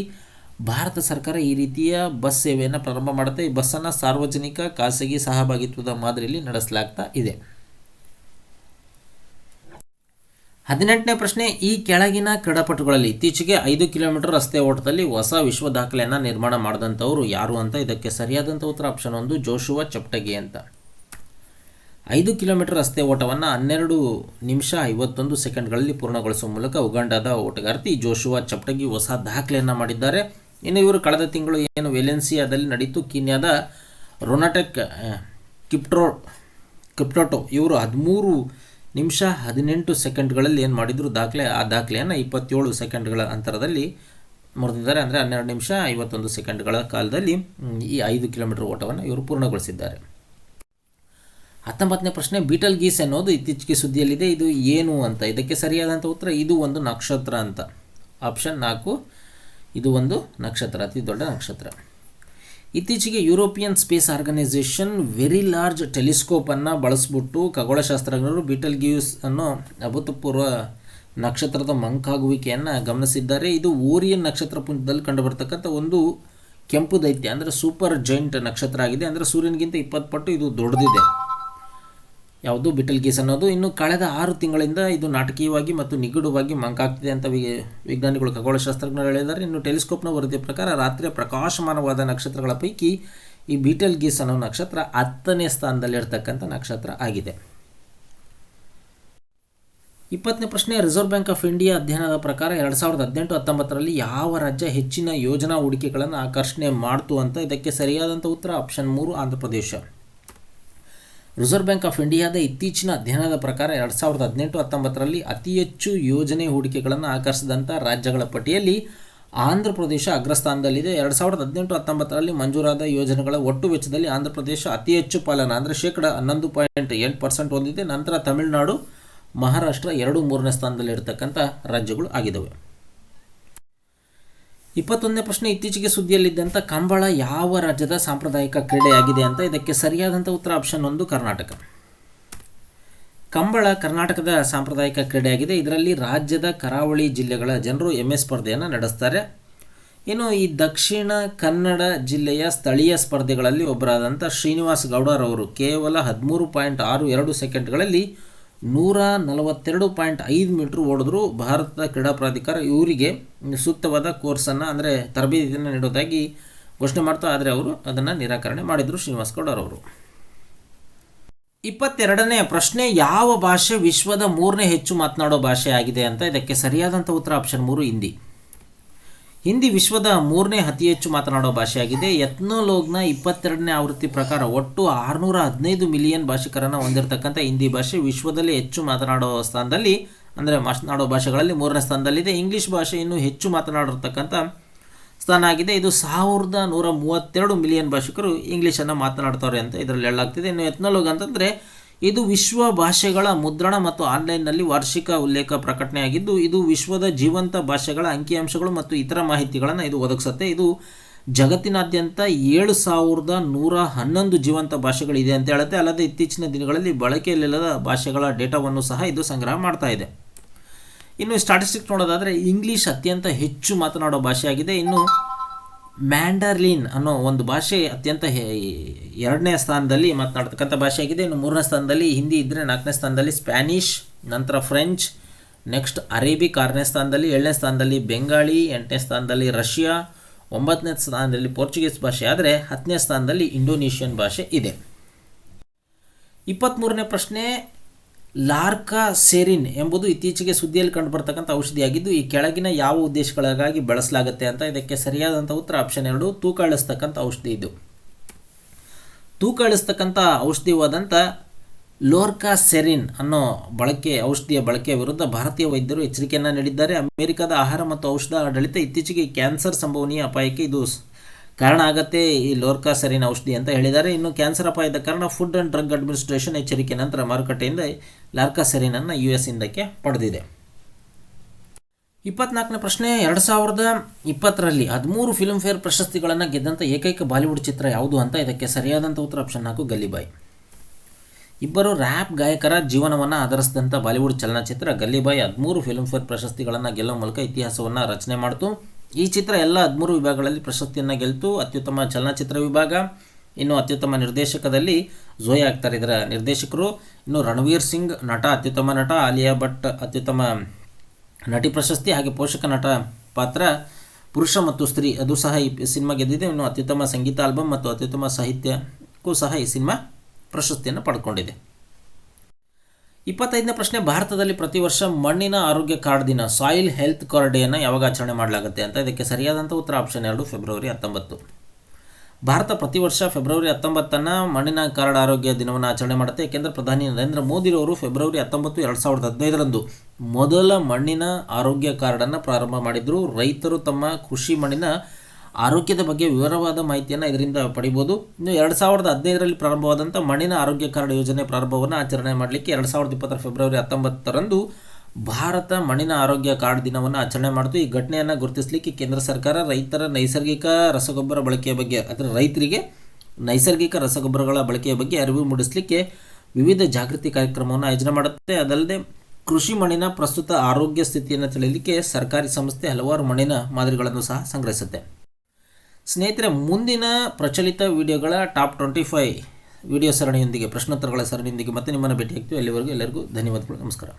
ಭಾರತ ಸರ್ಕಾರ ಈ ರೀತಿಯ ಬಸ್ ಸೇವೆಯನ್ನು ಪ್ರಾರಂಭ ಮಾಡುತ್ತೆ. ಈ ಬಸ್ಸನ್ನು ಸಾರ್ವಜನಿಕ ಖಾಸಗಿ ಸಹಭಾಗಿತ್ವದ ಮಾದರಿಯಲ್ಲಿ ನಡೆಸಲಾಗ್ತಾ ಇದೆ. 18ನೇ ಪ್ರಶ್ನೆ, ಈ ಕೆಳಗಿನ ಕ್ರೀಡಾಪಟುಗಳಲ್ಲಿ ಇತ್ತೀಚೆಗೆ 5 ಕಿಲೋಮೀಟರ್ ರಸ್ತೆ ಓಟದಲ್ಲಿ ಹೊಸ ವಿಶ್ವ ದಾಖಲೆಯನ್ನು ನಿರ್ಮಾಣ ಮಾಡಿದಂಥವರು ಯಾರು ಅಂತ? ಇದಕ್ಕೆ ಸರಿಯಾದಂಥ ಉತ್ತರ ಆಪ್ಷನ್ 1 ಜೋಶುವಾ ಚಪ್ಟಗಿ ಅಂತ. 5 ಕಿಲೋಮೀಟರ್ ರಸ್ತೆ ಓಟವನ್ನು 12 ನಿಮಿಷ 51 ಸೆಕೆಂಡ್ಗಳಲ್ಲಿ ಪೂರ್ಣಗೊಳಿಸುವ ಮೂಲಕ ಉಗಾಂಡಾದ ಓಟಗಾರ್ತಿ ಜೋಶುವಾ ಚಪ್ಟಗಿ ಹೊಸ ದಾಖಲೆಯನ್ನು ಮಾಡಿದ್ದಾರೆ. ಇನ್ನು ಇವರು ಕಳೆದ ತಿಂಗಳು ಏನು ವೆಲೆನ್ಸಿಯಾದಲ್ಲಿ ನಡೀತು, ಕೀನ್ಯಾದ ರೊನಾಟೆಕ್ ಕಿಪ್ಟೋಟೋ ಇವರು 13 ನಿಮಿಷ 18 ಸೆಕೆಂಡ್ಗಳಲ್ಲಿ ಏನು ಮಾಡಿದರು ದಾಖಲೆ, ಆ ದಾಖಲೆಯನ್ನು 27 ಸೆಕೆಂಡ್ಗಳ ಅಂತರದಲ್ಲಿ ಮುರಿದಿದ್ದಾರೆ. ಅಂದರೆ 12 ನಿಮಿಷ 51 ಸೆಕೆಂಡ್ಗಳ ಕಾಲದಲ್ಲಿ ಈ 5 ಕಿಲೋಮೀಟರ್ ಓಟವನ್ನು ಇವರು ಪೂರ್ಣಗೊಳಿಸಿದ್ದಾರೆ. 19ನೇ ಪ್ರಶ್ನೆ, ಬೀಟಲ್ ಗೀಸ್ ಅನ್ನೋದು ಇತ್ತೀಚೆಗೆ ಸುದ್ದಿಯಲ್ಲಿದೆ, ಇದು ಏನು ಅಂತ? ಇದಕ್ಕೆ ಸರಿಯಾದಂಥ ಉತ್ತರ ಇದು ಒಂದು ನಕ್ಷತ್ರ ಅಂತ. ಆಪ್ಷನ್ 4 ಇದು ಒಂದು ನಕ್ಷತ್ರ, ಅತಿ ದೊಡ್ಡ ನಕ್ಷತ್ರ. ಇತ್ತೀಚೆಗೆ European Space Organisation very large ಟೆಲಿಸ್ಕೋಪನ್ನು ಬಳಸಿಬಿಟ್ಟು ಖಗೋಳಶಾಸ್ತ್ರಜ್ಞರು ಬೀಟಲ್ ಗೀಸ್ ಅನ್ನೋ ಅಭೂತಪೂರ್ವ ನಕ್ಷತ್ರದ ಮಂಕಾಗುವಿಕೆಯನ್ನು ಗಮನಿಸಿದ್ದಾರೆ. ಇದು ಓರಿಯನ್ ನಕ್ಷತ್ರ ಪುಂಜದಲ್ಲಿ ಕಂಡುಬರ್ತಕ್ಕಂಥ ಒಂದು ಕೆಂಪು ದೈತ್ಯ, ಅಂದರೆ ಸೂಪರ್ ಜೈಂಟ್ ನಕ್ಷತ್ರ ಆಗಿದೆ. ಅಂದರೆ ಸೂರ್ಯನಿಗಿಂತ 20 ಪಟ್ಟು ಇದು ದೊಡ್ಡದಿದೆ. ಯಾವುದು ಬೀಟಲ್ ಗೀಸ್ ಅನ್ನೋದು. ಇನ್ನು ಕಳೆದ 6 ತಿಂಗಳಿಂದ ಇದು ನಾಟಕೀಯವಾಗಿ ಮತ್ತು ನಿಗೂಢವಾಗಿ ಮಂಕಾಗ್ತಿದೆ ಅಂತ ವಿಜ್ಞಾನಿಗಳು ಖಗೋಳಶಾಸ್ತ್ರಜ್ಞರು ಹೇಳಿದ್ದಾರೆ. ಇನ್ನು ಟೆಲಿಸ್ಕೋಪ್ನ ವರದಿಯ ಪ್ರಕಾರ ರಾತ್ರಿಯ ಪ್ರಕಾಶಮಾನವಾದ ನಕ್ಷತ್ರಗಳ ಪೈಕಿ ಈ ಬೀಟಲ್ ಗೀಸ್ ಅನ್ನೋ ನಕ್ಷತ್ರ 10ನೇ ಸ್ಥಾನದಲ್ಲಿರ್ತಕ್ಕಂಥ ನಕ್ಷತ್ರ ಆಗಿದೆ. 20ನೇ ಪ್ರಶ್ನೆ, ರಿಸರ್ವ್ ಬ್ಯಾಂಕ್ ಆಫ್ ಇಂಡಿಯಾ ಅಧ್ಯಯನದ ಪ್ರಕಾರ 2018-19 ಯಾವ ರಾಜ್ಯ ಹೆಚ್ಚಿನ ಯೋಜನಾ ಹೂಡಿಕೆಗಳನ್ನು ಆಕರ್ಷಣೆ ಮಾಡ್ತು ಅಂತ? ಇದಕ್ಕೆ ಸರಿಯಾದಂಥ ಉತ್ತರ option 3 Andhra Pradesh. Reserve bank of ಇಂಡಿಯಾದ ಇತ್ತೀಚಿನ ಅಧ್ಯಯನದ ಪ್ರಕಾರ 2018-19 ಅತಿ ಹೆಚ್ಚು ಯೋಜನೆ ಹೂಡಿಕೆಗಳನ್ನು ಆಕರ್ಷಿಸಿದಂಥ ರಾಜ್ಯಗಳ ಪಟ್ಟಿಯಲ್ಲಿ ಆಂಧ್ರ ಪ್ರದೇಶ ಅಗ್ರಸ್ಥಾನದಲ್ಲಿದೆ. 2018-19 ಮಂಜೂರಾದ ಯೋಜನೆಗಳ ಒಟ್ಟು ವೆಚ್ಚದಲ್ಲಿ ಆಂಧ್ರ ಪ್ರದೇಶ ಅತಿ ಹೆಚ್ಚು ಪಾಲನ್ನು ಅಂದರೆ 11.8% ಹೊಂದಿದೆ. ನಂತರ ತಮಿಳುನಾಡು, ಮಹಾರಾಷ್ಟ್ರ 2-3ನೇ ಸ್ಥಾನದಲ್ಲಿರ್ತಕ್ಕಂಥ ರಾಜ್ಯಗಳು ಆಗಿದ್ದಾವೆ. 21ನೇ ಪ್ರಶ್ನೆ, ಇತ್ತೀಚೆಗೆ ಸುದ್ದಿಯಲ್ಲಿದ್ದಂಥ ಕಂಬಳ ಯಾವ ರಾಜ್ಯದ ಸಾಂಪ್ರದಾಯಿಕ ಕ್ರೀಡೆಯಾಗಿದೆ ಅಂತ. ಇದಕ್ಕೆ ಸರಿಯಾದಂಥ ಉತ್ತರ ಆಪ್ಷನ್ 1 ಕರ್ನಾಟಕ. ಕಂಬಳ ಕರ್ನಾಟಕದ ಸಾಂಪ್ರದಾಯಿಕ ಕ್ರೀಡೆಯಾಗಿದೆ. ಇದರಲ್ಲಿ ರಾಜ್ಯದ ಕರಾವಳಿ ಜಿಲ್ಲೆಗಳ ಜನರು MS ಸ್ಪರ್ಧೆಯನ್ನು ನಡೆಸ್ತಾರೆ. ಇನ್ನು ಈ ದಕ್ಷಿಣ ಕನ್ನಡ ಜಿಲ್ಲೆಯ ಸ್ಥಳೀಯ ಸ್ಪರ್ಧೆಗಳಲ್ಲಿ ಒಬ್ಬರಾದಂಥ ಶ್ರೀನಿವಾಸ್ ಗೌಡರವರು ಕೇವಲ 13.62 ಸೆಕೆಂಡ್ಗಳಲ್ಲಿ 142.5 ಮೀಟ್ರ್ ಓಡಿದ್ರು. ಭಾರತದ ಕ್ರೀಡಾ ಪ್ರಾಧಿಕಾರ ಇವರಿಗೆ ಸೂಕ್ತವಾದ ಕೋರ್ಸನ್ನು ಅಂದರೆ ತರಬೇತಿಯನ್ನು ನೀಡೋದಾಗಿ ಘೋಷಣೆ ಮಾಡ್ತಾ, ಆದರೆ ಅವರು ಅದನ್ನು ನಿರಾಕರಣೆ ಮಾಡಿದರು ಶ್ರೀನಿವಾಸ್ ಗೌಡರವರು. 22ನೇ ಪ್ರಶ್ನೆ, ಯಾವ ಭಾಷೆ ವಿಶ್ವದ 3ನೇ ಹೆಚ್ಚು ಮಾತನಾಡೋ ಭಾಷೆ ಆಗಿದೆ ಅಂತ. ಇದಕ್ಕೆ ಸರಿಯಾದಂಥ ಉತ್ತರ ಆಪ್ಷನ್ 3 ಹಿಂದಿ. ಹಿಂದಿ ವಿಶ್ವದ 3ನೇ ಅತಿ ಹೆಚ್ಚು ಮಾತನಾಡೋ ಭಾಷೆಯಾಗಿದೆ. ಎತ್ನೋಲಾಗ್ನ 22ನೇ ಆವೃತ್ತಿ ಪ್ರಕಾರ ಒಟ್ಟು 615 ಮಿಲಿಯನ್ ಭಾಷಿಕರನ್ನು ಹೊಂದಿರತಕ್ಕಂಥ ಹಿಂದಿ ಭಾಷೆ ವಿಶ್ವದಲ್ಲಿ ಹೆಚ್ಚು ಮಾತನಾಡೋ ಸ್ಥಾನದಲ್ಲಿ, ಅಂದರೆ ಮಾತನಾಡೋ ಭಾಷೆಗಳಲ್ಲಿ 3ನೇ ಸ್ಥಾನದಲ್ಲಿದೆ. ಇಂಗ್ಲೀಷ್ ಭಾಷೆ ಇನ್ನೂ ಹೆಚ್ಚು ಮಾತನಾಡಿರ್ತಕ್ಕಂಥ ಸ್ಥಾನ ಆಗಿದೆ. ಇದು 1132 ಮಿಲಿಯನ್ ಭಾಷಿಕರು ಇಂಗ್ಲೀಷನ್ನು ಮಾತನಾಡ್ತಾರೆ ಅಂತ ಇದರಲ್ಲಿ ಹೇಳಲಾಗ್ತಿದೆ. ಇನ್ನು ಎತ್ನೋಲಾಗ್ ಅಂತಂದರೆ ಇದು ವಿಶ್ವ ಭಾಷೆಗಳ ಮುದ್ರಣ ಮತ್ತು ಆನ್ಲೈನ್ನಲ್ಲಿ ವಾರ್ಷಿಕ ಉಲ್ಲೇಖ ಪ್ರಕಟಣೆಯಾಗಿದ್ದು, ಇದು ವಿಶ್ವದ ಜೀವಂತ ಭಾಷೆಗಳ ಅಂಕಿಅಂಶಗಳು ಮತ್ತು ಇತರ ಮಾಹಿತಿಗಳನ್ನು ಇದು ಒದಗಿಸುತ್ತೆ. ಇದು ಜಗತ್ತಿನಾದ್ಯಂತ 7111 ಜೀವಂತ ಭಾಷೆಗಳಿದೆ ಅಂತ ಹೇಳುತ್ತೆ. ಅಲ್ಲದೆ ಇತ್ತೀಚಿನ ದಿನಗಳಲ್ಲಿ ಬಳಕೆಯಲ್ಲಿಲ್ಲದ ಭಾಷೆಗಳ ಡೇಟಾವನ್ನು ಸಹ ಇದು ಸಂಗ್ರಹ ಮಾಡ್ತಾ ಇದೆ. ಇನ್ನು ಸ್ಟಾಟಿಸ್ಟಿಕ್ಸ್ ನೋಡೋದಾದರೆ ಇಂಗ್ಲೀಷ್ ಅತ್ಯಂತ ಹೆಚ್ಚು ಮಾತನಾಡೋ ಭಾಷೆಯಾಗಿದೆ. ಇನ್ನು ಮ್ಯಾಂಡರಿನ್ ಅನ್ನೋ ಒಂದು ಭಾಷೆ ಅತ್ಯಂತ 2ನೇ ಸ್ಥಾನದಲ್ಲಿ ಮಾತನಾಡ್ತಕ್ಕಂಥ ಭಾಷೆಯಾಗಿದೆ. ಇನ್ನು 3ನೇ ಸ್ಥಾನದಲ್ಲಿ ಹಿಂದಿ ಇದ್ದರೆ, 4ನೇ ಸ್ಥಾನದಲ್ಲಿ ಸ್ಪ್ಯಾನಿಷ್, ನಂತರ ಫ್ರೆಂಚ್, ನೆಕ್ಸ್ಟ್ ಅರೇಬಿಕ್ 6ನೇ ಸ್ಥಾನದಲ್ಲಿ, 7ನೇ ಸ್ಥಾನದಲ್ಲಿ ಬೆಂಗಾಳಿ, 8ನೇ ಸ್ಥಾನದಲ್ಲಿ ರಷ್ಯಾ, 9ನೇ ಸ್ಥಾನದಲ್ಲಿ ಪೋರ್ಚುಗೀಸ್ ಭಾಷೆ ಆದರೆ 10ನೇ ಸ್ಥಾನದಲ್ಲಿ ಇಂಡೋನೇಷಿಯನ್ ಭಾಷೆ ಇದೆ. 23ನೇ ಪ್ರಶ್ನೆ, ಲಾರ್ಕಾಸೆರಿನ್ ಎಂಬುದು ಇತ್ತೀಚೆಗೆ ಸುದ್ದಿಯಲ್ಲಿ ಕಂಡುಬರ್ತಕ್ಕಂಥ ಔಷಧಿಯಾಗಿದ್ದು ಈ ಕೆಳಗಿನ ಯಾವ ಉದ್ದೇಶಗಳಿಗಾಗಿ ಬಳಸಲಾಗುತ್ತೆ ಅಂತ. ಇದಕ್ಕೆ ಸರಿಯಾದಂಥ ಉತ್ತರ ಆಪ್ಷನ್ 2 ತೂಕ ಇಳಿಸ್ತಕ್ಕಂಥ ಔಷಧಿ. ಇದು ತೂಕ ಇಳಿಸ್ತಕ್ಕಂಥ ಔಷಧಿವಾದಂಥ ಲೋರ್ಕಾಸೆರಿನ್ ಅನ್ನೋ ಔಷಧಿಯ ಬಳಕೆಯ ವಿರುದ್ಧ ಭಾರತೀಯ ವೈದ್ಯರು ಎಚ್ಚರಿಕೆಯನ್ನು ನೀಡಿದ್ದಾರೆ. ಅಮೆರಿಕದ ಆಹಾರ ಮತ್ತು ಔಷಧ ಆಡಳಿತ ಇತ್ತೀಚೆಗೆ ಕ್ಯಾನ್ಸರ್ ಸಂಭವನೀಯ ಅಪಾಯಕ್ಕೆ ಇದು ಕಾರಣ ಆಗುತ್ತೆ ಈ ಲೋರ್ಕಾಸೆರಿನ್ ಔಷಧಿ ಅಂತ ಹೇಳಿದ್ದಾರೆ. ಇನ್ನು ಕ್ಯಾನ್ಸರ್ ಅಪಾಯದ ಕಾರಣ ಫುಡ್ ಆ್ಯಂಡ್ ಡ್ರಗ್ ಅಡ್ಮಿನಿಸ್ಟ್ರೇಷನ್ ಎಚ್ಚರಿಕೆ ನಂತರ ಮಾರುಕಟ್ಟೆಯಿಂದ ಲಾರ್ಕಾಸೆರಿನನ್ನು US ಇಂದಕ್ಕೆ ಪಡೆದಿದೆ. 24ನೇ ಪ್ರಶ್ನೆ, 2020ರಲ್ಲಿ 13 ಫಿಲ್ಮ್ಫೇರ್ ಪ್ರಶಸ್ತಿಗಳನ್ನು ಗೆದ್ದಂಥ ಏಕೈಕ ಬಾಲಿವುಡ್ ಚಿತ್ರ ಯಾವುದು ಅಂತ. ಇದಕ್ಕೆ ಸರಿಯಾದಂಥ ಉತ್ತರ ಆಪ್ಷನ್ 4 ಗಲ್ಲಿಬಾಯ್. ಇಬ್ಬರು ರ್ಯಾಪ್ ಗಾಯಕರ ಜೀವನವನ್ನು ಆಧರಿಸಿದಂಥ ಬಾಲಿವುಡ್ ಚಲನಚಿತ್ರ ಗಲ್ಲಿಬಾಯ್ 13 ಫಿಲ್ಮ್ಫೇರ್ ಪ್ರಶಸ್ತಿಗಳನ್ನು ಗೆಲ್ಲುವ ಮೂಲಕ ಇತಿಹಾಸವನ್ನು ರಚನೆ ಮಾಡಿತು. ಈ ಚಿತ್ರ ಎಲ್ಲ 13 ವಿಭಾಗಗಳಲ್ಲಿ ಪ್ರಶಸ್ತಿಯನ್ನು ಗೆಲ್ತು. ಅತ್ಯುತ್ತಮ ಚಲನಚಿತ್ರ ವಿಭಾಗ, ಇನ್ನು ಅತ್ಯುತ್ತಮ ನಿರ್ದೇಶಕದಲ್ಲಿ ಝೋಯಾ ಅಖ್ತರ್ ಇದರ ನಿರ್ದೇಶಕರು, ಇನ್ನು ರಣವೀರ್ ಸಿಂಗ್ ನಟ ಅತ್ಯುತ್ತಮ ನಟ, ಆಲಿಯಾ ಭಟ್ ಅತ್ಯುತ್ತಮ ನಟಿ ಪ್ರಶಸ್ತಿ, ಹಾಗೆ ಪೋಷಕ ನಟ ಪಾತ್ರ ಪುರುಷ ಮತ್ತು ಸ್ತ್ರೀ ಅದು ಸಹ ಈ ಸಿನಿಮಾ ಗೆದ್ದಿದೆ. ಇನ್ನು ಅತ್ಯುತ್ತಮ ಸಂಗೀತ ಆಲ್ಬಮ್ ಮತ್ತು ಅತ್ಯುತ್ತಮ ಸಾಹಿತ್ಯಕ್ಕೂ ಸಹ ಈ ಸಿನಿಮಾ ಪ್ರಶಸ್ತಿಯನ್ನು ಪಡ್ಕೊಂಡಿದೆ. 25ನೇ ಪ್ರಶ್ನೆ, ಭಾರತದಲ್ಲಿ ಪ್ರತಿ ವರ್ಷ ಮಣ್ಣಿನ ಆರೋಗ್ಯ ಕಾರ್ಡ್ ದಿನ ಸಾಯಿಲ್ ಹೆಲ್ತ್ ಕಾರ್ಡ್ ಡೇಯನ್ನು ಯಾವಾಗ ಆಚರಣೆ ಮಾಡಲಾಗುತ್ತೆ ಅಂತ. ಇದಕ್ಕೆ ಸರಿಯಾದಂಥ ಉತ್ತರ ಆಪ್ಷನ್ 2 ಫೆಬ್ರವರಿ 19. ಭಾರತ ಪ್ರತಿ ವರ್ಷ ಫೆಬ್ರವರಿ 19 ಮಣ್ಣಿನ ಕಾರ್ಡ್ ಆರೋಗ್ಯ ದಿನವನ್ನು ಆಚರಣೆ ಮಾಡುತ್ತೆ. ಏಕೆಂದರೆ ಪ್ರಧಾನಿ ನರೇಂದ್ರ ಮೋದಿರವರು ಫೆಬ್ರವರಿ 19, 2015ರಂದು ಮೊದಲ ಮಣ್ಣಿನ ಆರೋಗ್ಯ ಕಾರ್ಡನ್ನು ಪ್ರಾರಂಭ ಮಾಡಿದರು. ರೈತರು ತಮ್ಮ ಕೃಷಿ ಮಣ್ಣಿನ ಆರೋಗ್ಯದ ಬಗ್ಗೆ ವಿವರವಾದ ಮಾಹಿತಿಯನ್ನು ಇದರಿಂದ ಪಡಿಬೋದು. ಇನ್ನು 2015ರಲ್ಲಿ ಪ್ರಾರಂಭವಾದಂಥ ಮಣ್ಣಿನ ಆರೋಗ್ಯ ಕಾರ್ಡ್ ಯೋಜನೆ ಪ್ರಾರಂಭವನ್ನು ಆಚರಣೆ ಮಾಡಲಿಕ್ಕೆ 2020 ಫೆಬ್ರವರಿ 19ರಂದು ಭಾರತ ಮಣ್ಣಿನ ಆರೋಗ್ಯ ಕಾರ್ಡ್ ದಿನವನ್ನು ಆಚರಣೆ ಮಾಡಿತು. ಈ ಘಟನೆಯನ್ನು ಗುರುತಿಸಲಿಕ್ಕೆ ಕೇಂದ್ರ ಸರ್ಕಾರ ರೈತರಿಗೆ ನೈಸರ್ಗಿಕ ರಸಗೊಬ್ಬರಗಳ ಬಳಕೆಯ ಬಗ್ಗೆ ಅರಿವು ಮೂಡಿಸಲಿಕ್ಕೆ ವಿವಿಧ ಜಾಗೃತಿ ಕಾರ್ಯಕ್ರಮವನ್ನು ಆಯೋಜನೆ ಮಾಡುತ್ತೆ. ಅದಲ್ಲದೆ ಕೃಷಿ ಮಣ್ಣಿನ ಪ್ರಸ್ತುತ ಆರೋಗ್ಯ ಸ್ಥಿತಿಯನ್ನು ತಿಳಿಯಲಿಕ್ಕೆ ಸರ್ಕಾರಿ ಸಂಸ್ಥೆ ಹಲವಾರು ಮಣ್ಣಿನ ಮಾದರಿಗಳನ್ನು ಸಹ ಸಂಗ್ರಹಿಸುತ್ತೆ. ಸ್ನೇಹಿತರೆ, ಮುಂದಿನ ಪ್ರಚಲಿತ ವಿಡಿಯೋಗಳ ಟಾಪ್ 25 ವಿಡಿಯೋ ಸರಣಿಯೊಂದಿಗೆ, ಪ್ರಶ್ನೋತ್ತರಗಳ ಸರಣಿಯೊಂದಿಗೆ ಮತ್ತೆ ನಿಮ್ಮನ್ನು ಭೇಟಿಯಾಗ್ತೀವಿ. ಅಲ್ಲಿವರೆಗೂ ಎಲ್ಲರಿಗೂ ಧನ್ಯವಾದಗಳು. ನಮಸ್ಕಾರ.